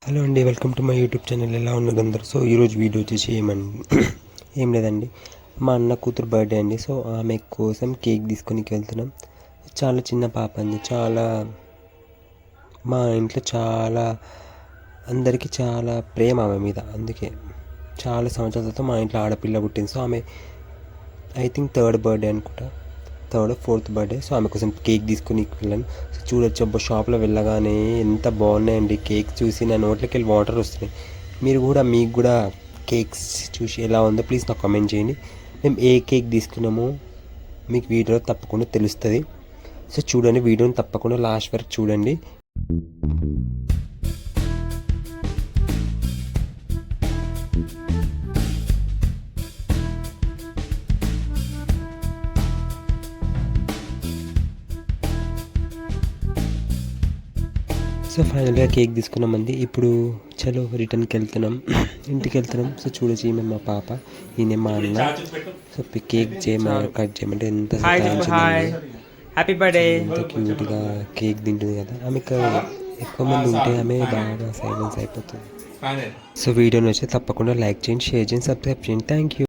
Hello అండి, welcome to my YouTube channel. ఎలా ఉన్నారు అందరు? సో ఈరోజు వీడియో వచ్చేసి ఏం లేదండి, మా అన్న కూతురు బర్త్డే అండి. సో ఆమె కోసం కేక్ తీసుకొని వెళ్తున్నాం. చాలా చిన్న పాప అండి. మా ఇంట్లో అందరికీ చాలా ప్రేమ ఆమె మీద. అందుకే చాలా సంవత్సరాల తర్వాత మా ఇంట్లో ఆడపిల్ల పుట్టింది. సో ఆమె ఐ థింక్ థర్డ్ బర్త్డే అనుకుంటా, థర్డ్ ఫోర్త్ బర్త్డే. సో ఆమె కోసం కేక్ తీసుకుని వెళ్ళాను. సో చూడొచ్చు, అబ్బా షాప్లో వెళ్ళగానే ఎంత బాగున్నాయండి కేక్ చూసి నా నోట్లోకి వెళ్ళి వాటర్ వస్తున్నాయి. మీకు కూడా కేక్స్ చూసి ఎలా ఉందో ప్లీజ్ నాకు కామెంట్ చేయండి. మేము ఏ కేక్ తీసుకున్నామో మీకు వీడియోలో తప్పకుండా తెలుస్తుంది. సో చూడండి, వీడియోని తప్పకుండా లాస్ట్ వరకు చూడండి. సో ఫైనల్గా కేక్ తీసుకున్నామండి. ఇప్పుడు చలో రిటర్న్కి వెళ్తున్నాం, ఇంటికి వెళ్తున్నాం. సో చూడొచ్చు, ఈమె మా పాప, ఈయన మా అన్న. సో కేక్ కట్ చేయమంటే ఎంత హ్యాపీ బర్త్డే. ఎంత క్యూట్గా కేక్ తింటుంది కదా. ఆమెకు ఎక్కువ మంది ఉంటే ఆమె బాగా సైలెన్స్ అయిపోతుంది. సో వీడియోని వచ్చి తప్పకుండా లైక్ చేయండి, షేర్ చేయండి, సబ్స్క్రైబ్ చేయండి. Thank you.